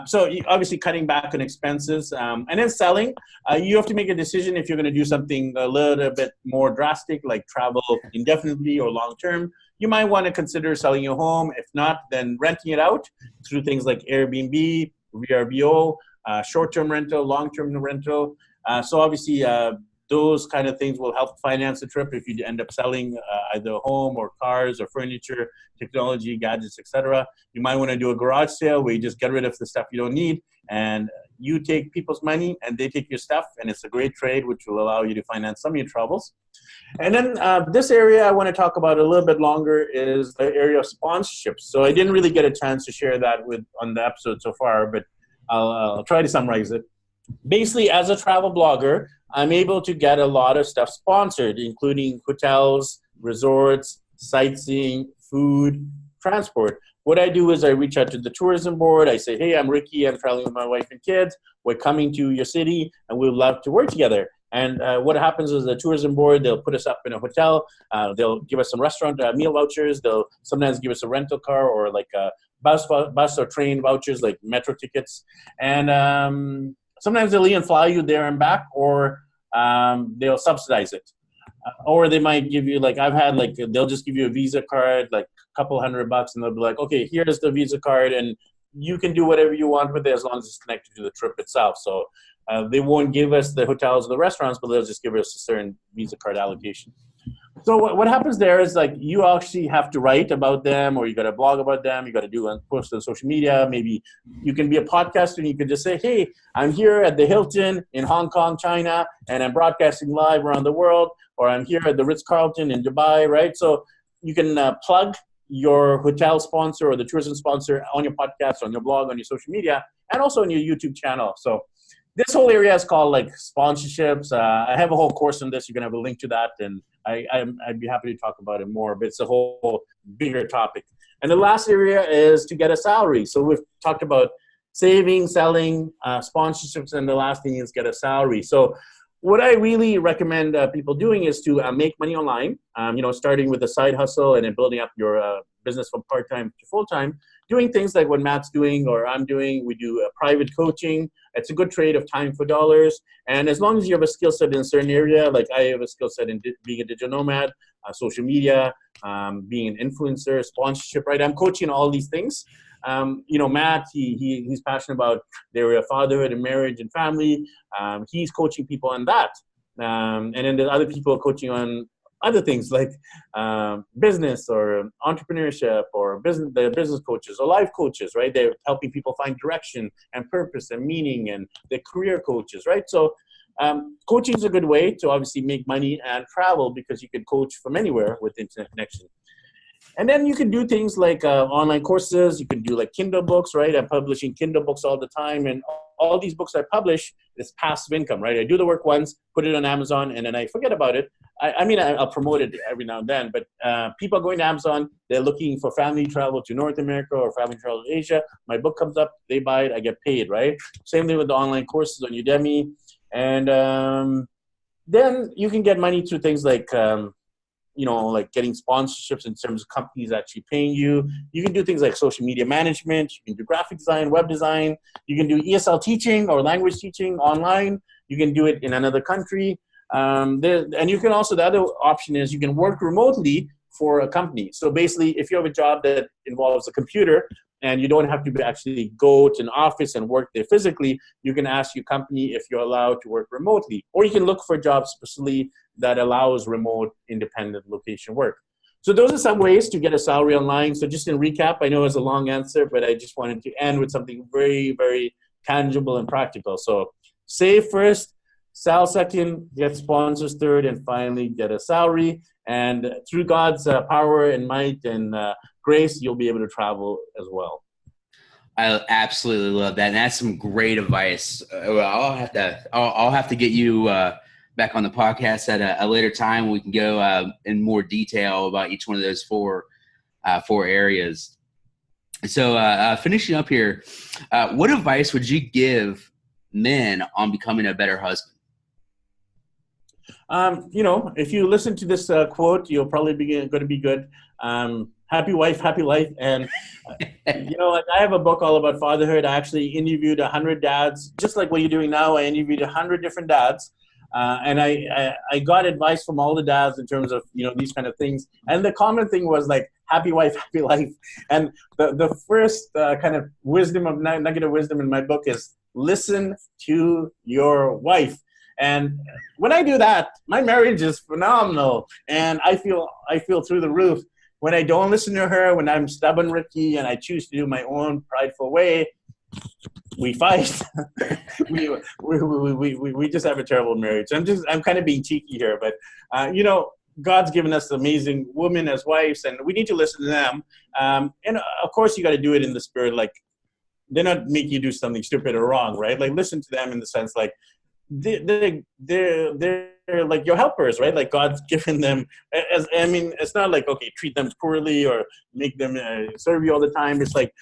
So obviously cutting back on expenses, and then selling. You have to make a decision if you're going to do something a little bit more drastic, like travel indefinitely or long term. You might want to consider selling your home. If not, then renting it out through things like Airbnb, VRBO, short-term rental, long-term rental. So obviously those kind of things will help finance the trip if you end up selling either a home or cars or furniture, technology, gadgets, etc. You might want to do a garage sale where you just get rid of the stuff you don't need, and you take people's money and they take your stuff, and it's a great trade which will allow you to finance some of your travels. And then this area I want to talk about a little bit longer is the area of sponsorships. So I didn't really get a chance to share that on the episode so far, but I'll try to summarize it. Basically, as a travel blogger, I'm able to get a lot of stuff sponsored, including hotels, resorts, sightseeing, food, transport. What I do is I reach out to the tourism board. I say, hey, I'm Ricky. I'm traveling with my wife and kids. We're coming to your city, and we'd love to work together. And what happens is the tourism board, they'll put us up in a hotel. They'll give us some restaurant meal vouchers. They'll sometimes give us a rental car or like a bus or train vouchers, like metro tickets. And sometimes they'll even fly you there and back, or they'll subsidize it. Or they might give you, like, I've had, like, they'll just give you a Visa card, like a couple $100, and they'll be like, okay, here's the Visa card, and you can do whatever you want with it as long as it's connected to the trip itself. So they won't give us the hotels or the restaurants, but they'll just give us a certain Visa card allocation. So what happens there is, like, you actually have to write about them, or you got to blog about them. You got to post on social media. Maybe you can be a podcaster and you can just say, hey, I'm here at the Hilton in Hong Kong, China, and I'm broadcasting live around the world, or I'm here at the Ritz-Carlton in Dubai, right? So you can plug your hotel sponsor or the tourism sponsor on your podcast, on your blog, on your social media, and also on your YouTube channel. So this whole area is called like sponsorships. I have a whole course on this. You can have a link to that, and I'd be happy to talk about it more, but it's a whole bigger topic. And the last area is to get a salary. So we've talked about saving, selling, sponsorships, and the last thing is get a salary. So what I really recommend people doing is to make money online. Starting with a side hustle and then building up your business from part time to full time. Doing things like what Matt's doing or I'm doing. We do private coaching. It's a good trade of time for dollars. And as long as you have a skill set in a certain area, like I have a skill set in being a digital nomad, social media, being an influencer, sponsorship, right? I'm coaching all these things. Matt, he's passionate about their fatherhood and marriage and family. He's coaching people on that. And then there's other people coaching on other things like business or entrepreneurship or they're business coaches or life coaches, right? They're helping people find direction and purpose and meaning, and they're career coaches, right? So coaching is a good way to obviously make money and travel because you can coach from anywhere with internet connection. And then you can do things like online courses. You can do like Kindle books, right? I'm publishing Kindle books all the time. And all these books I publish is passive income, right? I do the work once, put it on Amazon, and then I forget about it. I'll promote it every now and then. But people are going to Amazon. They're looking for family travel to North America or family travel to Asia. My book comes up. They buy it. I get paid, right? Same thing with the online courses on Udemy. And then you can get money through things like like getting sponsorships in terms of companies actually paying you. You can do things like social media management. You can do graphic design, web design. You can do ESL teaching or language teaching online. You can do it in another country. And you can also, the other option is you can work remotely for a company. So basically, if you have a job that involves a computer and you don't have to actually go to an office and work there physically, you can ask your company if you're allowed to work remotely. Or you can look for jobs specifically that allows remote independent location work. So those are some ways to get a salary online. So just in recap, I know it's a long answer, but I just wanted to end with something very, very tangible and practical. So save first, sell second, get sponsors third, and finally get a salary. And through God's power and might and grace, you'll be able to travel as well.
I absolutely love that. And that's some great advice. I'll have to get you back on the podcast at a later time. We can go in more detail about each one of those four areas. So finishing up here, what advice would you give men on becoming a better husband?
If you listen to this quote, you'll probably going to be good. Happy wife, happy life. And, like I have a book all about fatherhood. I actually interviewed 100 dads, just like what you're doing now. I interviewed 100 different dads. And I got advice from all the dads in terms of, these kind of things. And the common thing was like, happy wife, happy life. And the first kind of nugget of wisdom in my book is listen to your wife. And when I do that, my marriage is phenomenal. And I feel through the roof. When I don't listen to her, when I'm stubborn Ricky and I choose to do my own prideful way, we fight. we just have a terrible marriage. I'm kind of being cheeky here, but God's given us amazing women as wives, and we need to listen to them. And of course, you got to do it in the spirit, like they're not making you do something stupid or wrong, right? Like listen to them in the sense like they're like your helpers, right? Like God's given them. It's not like okay, treat them poorly or make them serve you all the time. It's like.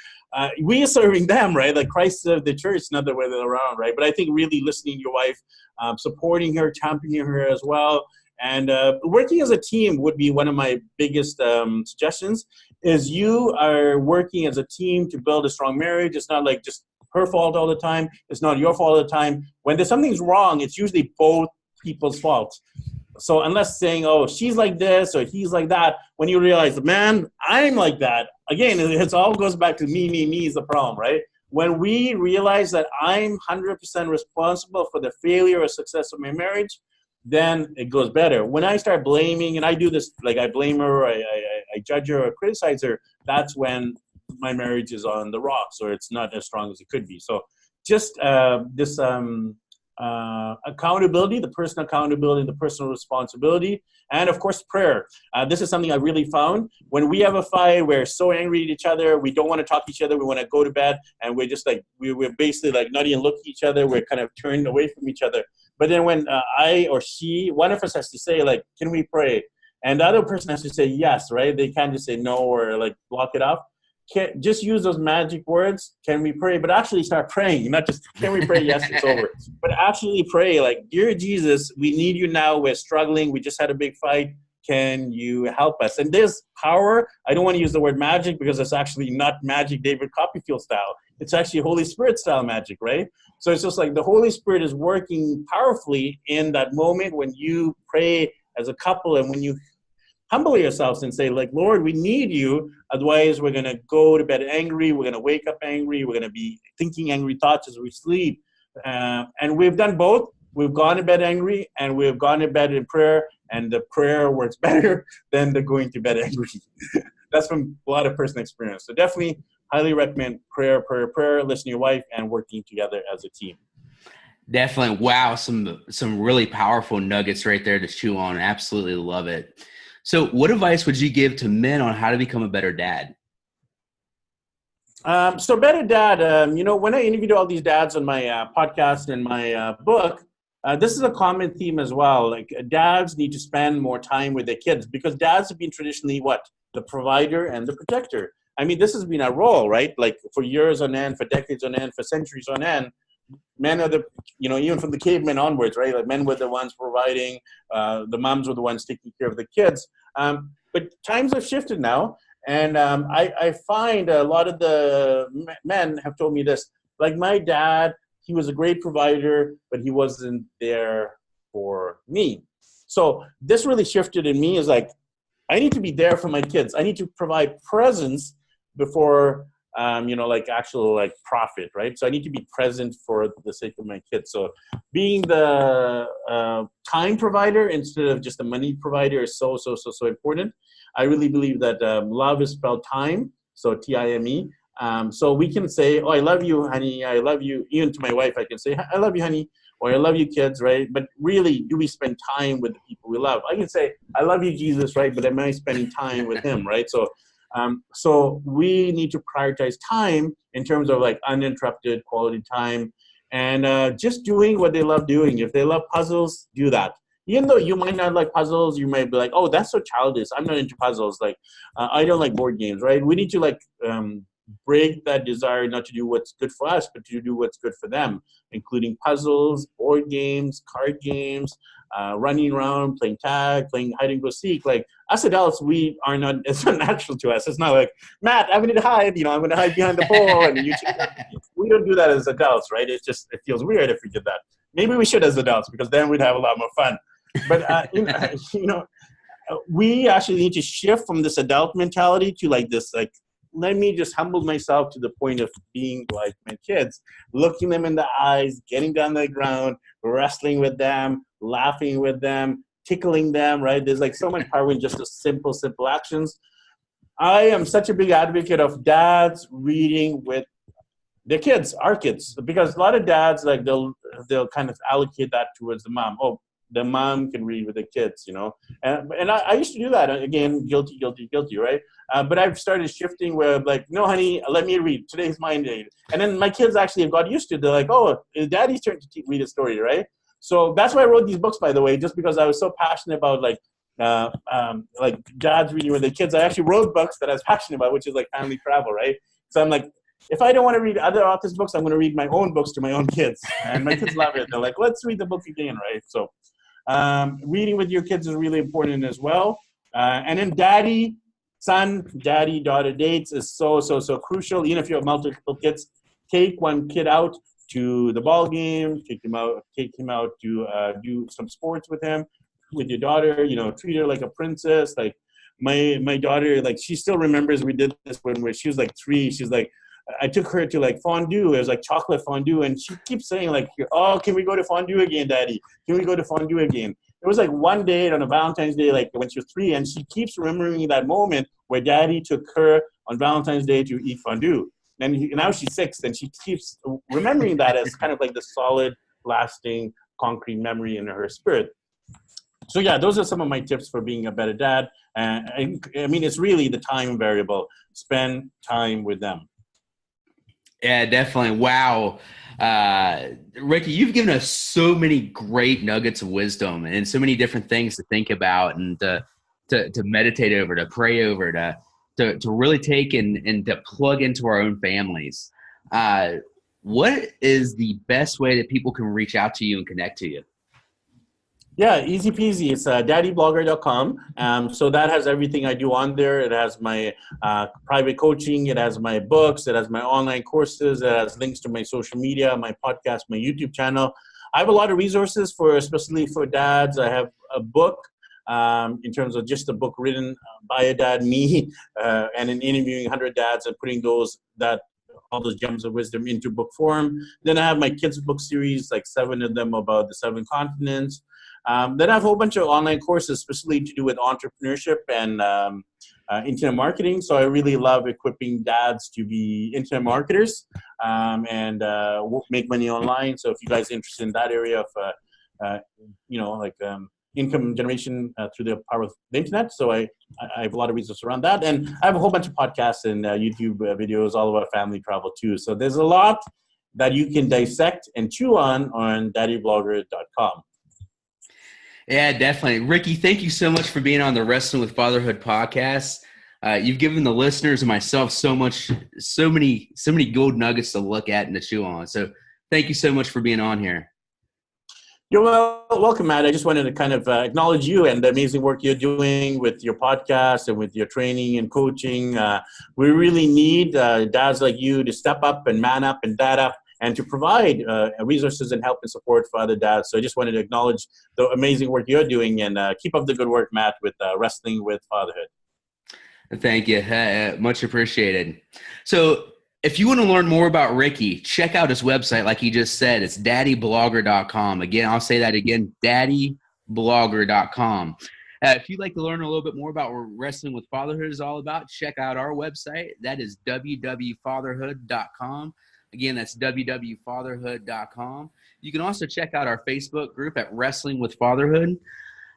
We are serving them, right? Like Christ served the church, not the way they're around, right? But I think really listening to your wife, supporting her, championing her as well, and working as a team would be one of my biggest suggestions, is you are working as a team to build a strong marriage. It's not like just her fault all the time. It's not your fault all the time. When there's something's wrong, it's usually both people's fault. So unless saying, oh, she's like this or he's like that, when you realize, man, I'm like that, again, it all goes back to me is the problem, right? When we realize that I'm 100% responsible for the failure or success of my marriage, then it goes better. When I start blaming, and I do this, like I blame her, I judge her or criticize her, that's when my marriage is on the rocks or it's not as strong as it could be. So just this accountability, the personal accountability, the personal responsibility, and of course prayer. This is something I really found. When we have a fight, we're so angry at each other, we don't want to talk to each other, we want to go to bed, and we're just like, we're basically like not even looking at each other, we're kind of turned away from each other. But then when I or she, one of us has to say like, can we pray? And the other person has to say yes, right? They can't just say no or like block it off. just use those magic words, can we pray, but actually start praying, not just, can we pray, yes, it's over. But actually pray, like, dear Jesus, we need you now, we're struggling, we just had a big fight, can you help us? And there's power. I don't want to use the word magic because it's actually not magic David Copperfield style. It's actually Holy Spirit style magic, right? So it's just like the Holy Spirit is working powerfully in that moment when you pray as a couple and when you humble yourselves and say, like, Lord, we need you. Otherwise, we're going to go to bed angry. We're going to wake up angry. We're going to be thinking angry thoughts as we sleep. And we've done both. We've gone to bed angry and we've gone to bed in prayer. And the prayer works better than the going to bed angry. That's from a lot of personal experience. So definitely highly recommend prayer, listen to your wife, and working together as a team.
Definitely. Wow. Some really powerful nuggets right there to chew on. Absolutely love it. So what advice would you give to men on how to become a better dad?
So better dad, when I interviewed all these dads on my podcast and my book, this is a common theme as well. Like, dads need to spend more time with their kids because dads have been traditionally the provider and the protector. I mean, this has been our role, right? Like, for years on end, for decades on end, for centuries on end, men are even from the cavemen onwards, right? Like, men were the ones providing, the moms were the ones taking care of the kids. But times have shifted now. And I find a lot of the men have told me this, like, my dad, he was a great provider, but he wasn't there for me. So this really shifted in me, is like, I need to be there for my kids. I need to provide presence before, actual profit, right? So I need to be present for the sake of my kids. So being the time provider instead of just a money provider is so important. I really believe that love is spelled time, so Time. So we can say, oh, I love you, honey. I love you. Even to my wife, I can say, I love you, honey, or I love you, kids, right? But really, do we spend time with the people we love? I can say, I love you, Jesus, right? But am I spending time with him, right? So we need to prioritize time in terms of like uninterrupted quality time and just doing what they love doing. If they love puzzles, do that. Even though you might not like puzzles, you might be like, oh, that's so childish. I'm not into puzzles. I don't like board games, right? We need to break that desire not to do what's good for us, but to do what's good for them, including puzzles, board games, card games, running around, playing tag, playing hide and go seek. Like, us adults, it's not natural to us. It's not like, Matt, I'm going to hide, I'm going to hide behind the pole. And we don't do that as adults, right? It feels weird if we did that. Maybe we should as adults, because then we'd have a lot more fun. But, we actually need to shift from this adult mentality to let me just humble myself to the point of being like my kids, looking them in the eyes, getting down the ground, wrestling with them, laughing with them, tickling them, right? There's so much power in just the simple actions. I am such a big advocate of dads reading with their kids, our kids, because a lot of dads, they'll kind of allocate that towards the mom. Oh, the mom can read with the kids, And I used to do that. Again, guilty, right? But I've started shifting where no, honey, let me read. Today's my day. And then my kids actually have got used to it. They're like, oh, it's daddy's turn to read a story, right? So that's why I wrote these books, by the way, just because I was so passionate about dads reading with their kids. I actually wrote books that I was passionate about, which is family travel, right? So I'm like, if I don't want to read other authors' books, I'm going to read my own books to my own kids. And my kids love it. They're like, let's read the book again, right? So reading with your kids is really important as well. And then daddy-daughter dates is so crucial. Even if you have multiple kids, take one kid out to the ball game, take him out to do some sports with your daughter, treat her like a princess. Like my daughter, she still remembers we did this when she was 3. She's like, I took her to fondue. It was chocolate fondue. And she keeps saying oh, can we go to fondue again, daddy? Can we go to fondue again? It was one day on a Valentine's Day, when she was 3, and she keeps remembering that moment where daddy took her on Valentine's Day to eat fondue. And now she's 6, and she keeps remembering that as kind of the solid, lasting, concrete memory in her spirit. So yeah, those are some of my tips for being a better dad. I mean, it's really the time variable. Spend time with them.
Yeah, definitely. Wow. Ricky, you've given us so many great nuggets of wisdom and so many different things to think about and to meditate over, to pray over, to to really take and to plug into our own families. What is the best way that people can reach out to you and connect to you?
Yeah, easy peasy. It's daddyblogger.com. So that has everything I do on there. It has my private coaching. It has my books. It has my online courses. It has links to my social media, my podcast, my YouTube channel. I have a lot of resources especially for dads. I have a book in terms of just a book written by a dad, me, and in interviewing 100 dads and putting all those gems of wisdom into book form. Then I have my kids book series, like 7 of them about the 7 continents. Then I have a whole bunch of online courses, especially to do with entrepreneurship and internet marketing. So I really love equipping dads to be internet marketers and make money online. So if you guys are interested in that area of, income generation through the power of the internet. So I have a lot of resources around that. And I have a whole bunch of podcasts and YouTube videos all about family travel too. So there's a lot that you can dissect and chew on daddyblogger.com.
Yeah, definitely. Ricky, thank you so much for being on the Wrestling with Fatherhood podcast. You've given the listeners and myself so many gold nuggets to look at and to chew on. So thank you so much for being on here.
You're welcome, Matt. I just wanted to kind of acknowledge you and the amazing work you're doing with your podcast and with your training and coaching. We really need dads like you to step up and man up and dad up and to provide resources and help and support for other dads. So I just wanted to acknowledge the amazing work you're doing and keep up the good work, Matt, with Wrestling with Fatherhood.
Thank you. Much appreciated. So if you want to learn more about Ricky, check out his website. Like he just said, it's daddyblogger.com. Again, I'll say that again, daddyblogger.com. If you'd like to learn a little bit more about what Wrestling with Fatherhood is all about, check out our website. That is www.fatherhood.com. Again, that's www.fatherhood.com. You can also check out our Facebook group at Wrestling with Fatherhood.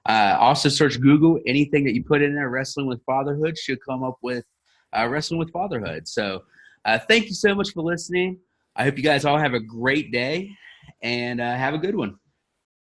Also search Google. Anything that you put in there, Wrestling with Fatherhood, should come up with Wrestling with Fatherhood. So thank you so much for listening. I hope you guys all have a great day and have a good one.